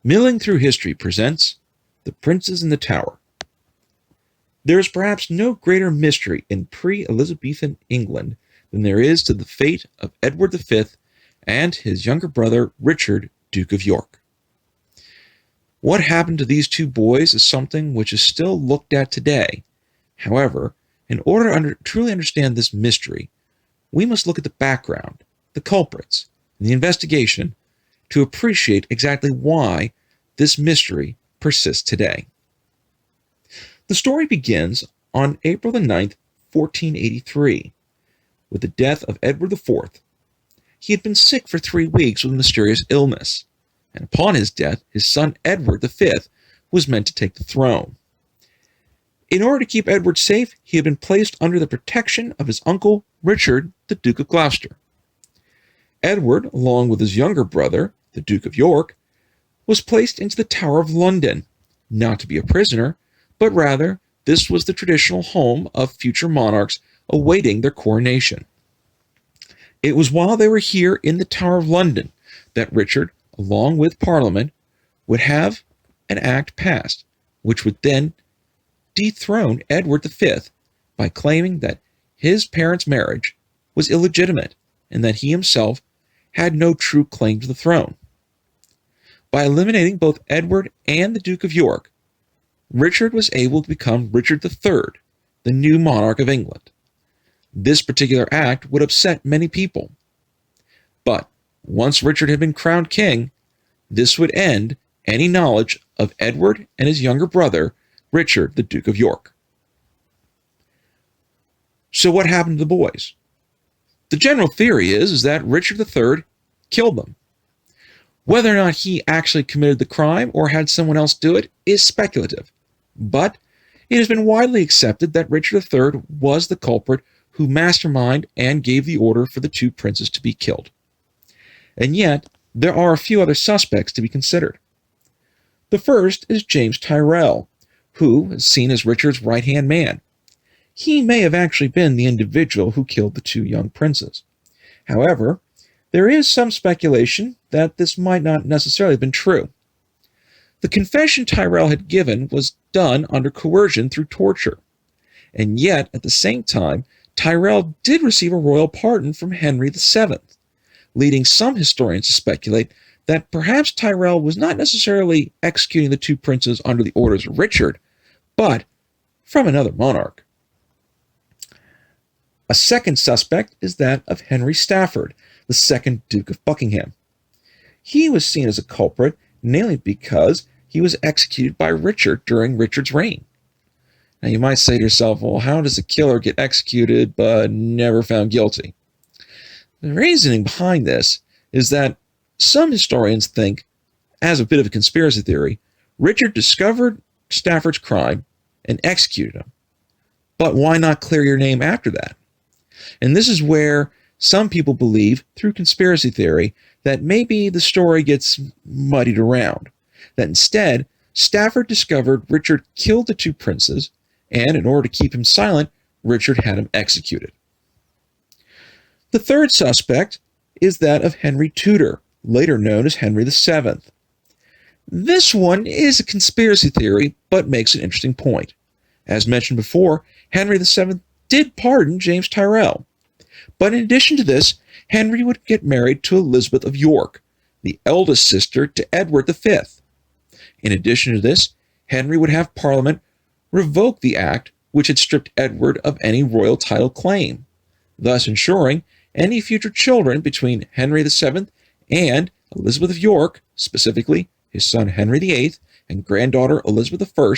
Milling Through History presents The Princes in the Tower. There is perhaps no greater mystery in pre-Elizabethan England than there is to the fate of Edward V and his younger brother Richard, Duke of York. What happened to these two boys is something which is still looked at today. However, in order to truly understand this mystery, we must look at the background, the culprits, and the investigation to appreciate exactly why this mystery persists today. The story begins on April the 9th, 1483, with the death of Edward IV. He had been sick for 3 weeks with a mysterious illness, and upon his death, his son Edward V was meant to take the throne. In order to keep Edward safe, he had been placed under the protection of his uncle Richard, the Duke of Gloucester. Edward, along with his younger brother, the Duke of York, was placed into the Tower of London, not to be a prisoner, but rather this was the traditional home of future monarchs awaiting their coronation. It was while they were here in the Tower of London that Richard, along with Parliament, would have an act passed, which would then dethrone Edward V by claiming that his parents' marriage was illegitimate and that he himself had no true claim to the throne. By eliminating both Edward and the Duke of York, Richard was able to become Richard III, the new monarch of England. This particular act would upset many people. But once Richard had been crowned king, this would end any knowledge of Edward and his younger brother, Richard, the Duke of York. So what happened to the boys? The general theory is that Richard III killed them. Whether or not he actually committed the crime or had someone else do it is speculative, but it has been widely accepted that Richard III was the culprit who masterminded and gave the order for the two princes to be killed. And yet, there are a few other suspects to be considered. The first is James Tyrell, who is seen as Richard's right-hand man. He may have actually been the individual who killed the two young princes. However, there is some speculation that this might not necessarily have been true. The confession Tyrell had given was done under coercion through torture, and yet, at the same time, Tyrell did receive a royal pardon from Henry VII, leading some historians to speculate that perhaps Tyrell was not necessarily executing the two princes under the orders of Richard, but from another monarch. A second suspect is that of Henry Stafford, the second Duke of Buckingham. He was seen as a culprit, mainly because he was executed by Richard during Richard's reign. Now you might say to yourself, well, how does a killer get executed but never found guilty? The reasoning behind this is that some historians think, as a bit of a conspiracy theory, Richard discovered Stafford's crime and executed him. But why not clear your name after that? And this is where some people believe, through conspiracy theory, that maybe the story gets muddied around. That instead, Stafford discovered Richard killed the two princes, and in order to keep him silent, Richard had him executed. The third suspect is that of Henry Tudor, later known as Henry VII. This one is a conspiracy theory, but makes an interesting point. As mentioned before, Henry VII did pardon James Tyrell. But in addition to this, Henry would get married to Elizabeth of York, the eldest sister to Edward V. In addition to this, Henry would have Parliament revoke the act which had stripped Edward of any royal title claim, thus ensuring any future children between Henry VII and Elizabeth of York, specifically his son Henry VIII and granddaughter Elizabeth I,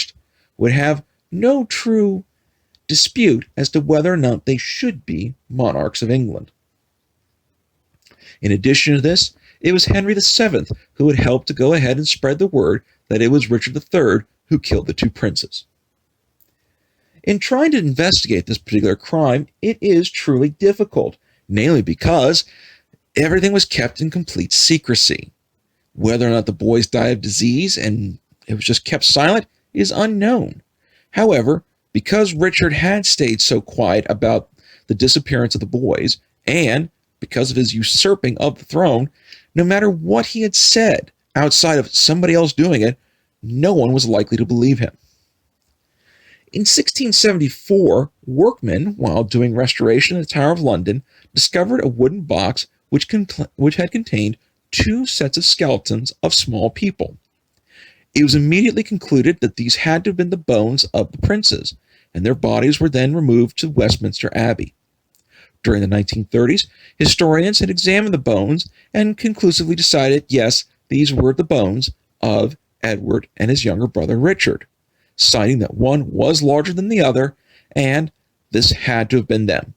would have no true dispute as to whether or not they should be monarchs of England. In addition to this, it was Henry VII who would help to go ahead and spread the word that it was Richard III who killed the two princes. In trying to investigate this particular crime, it is truly difficult, namely because everything was kept in complete secrecy. Whether or not the boys died of disease and it was just kept silent is unknown. However, because Richard had stayed so quiet about the disappearance of the boys, and because of his usurping of the throne, no matter what he had said outside of somebody else doing it, no one was likely to believe him. In 1674, workmen, while doing restoration in the Tower of London, discovered a wooden box which had contained 2 sets of skeletons of small people. It was immediately concluded that these had to have been the bones of the princes, and their bodies were then removed to Westminster Abbey. During the 1930s, historians had examined the bones and conclusively decided, yes, these were the bones of Edward and his younger brother Richard, citing that one was larger than the other, and this had to have been them.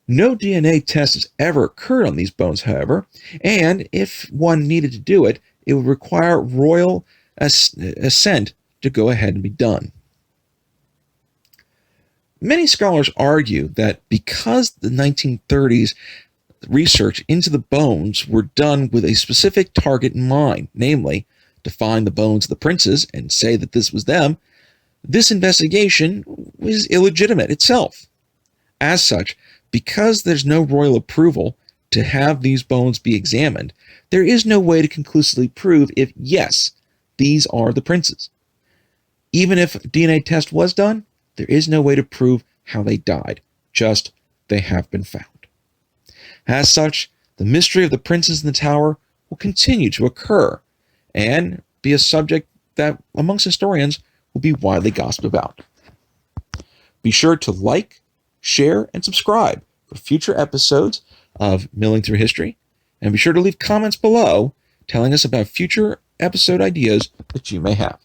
No DNA test has ever occurred on these bones, however, and if one needed to do it, it would require royal assent to go ahead and be done. Many scholars argue that because the 1930s research into the bones were done with a specific target in mind, namely, to find the bones of the princes and say that this was them, this investigation was illegitimate itself. As such, because there's no royal approval to have these bones be examined, there is no way to conclusively prove if, yes, these are the princes. Even if a DNA test was done, there is no way to prove how they died, just they have been found. As such, the mystery of the princes in the tower will continue to occur and be a subject that, amongst historians, will be widely gossiped about. Be sure to like, share, and subscribe for future episodes of Milling Through History, and be sure to leave comments below telling us about future episode ideas that you may have.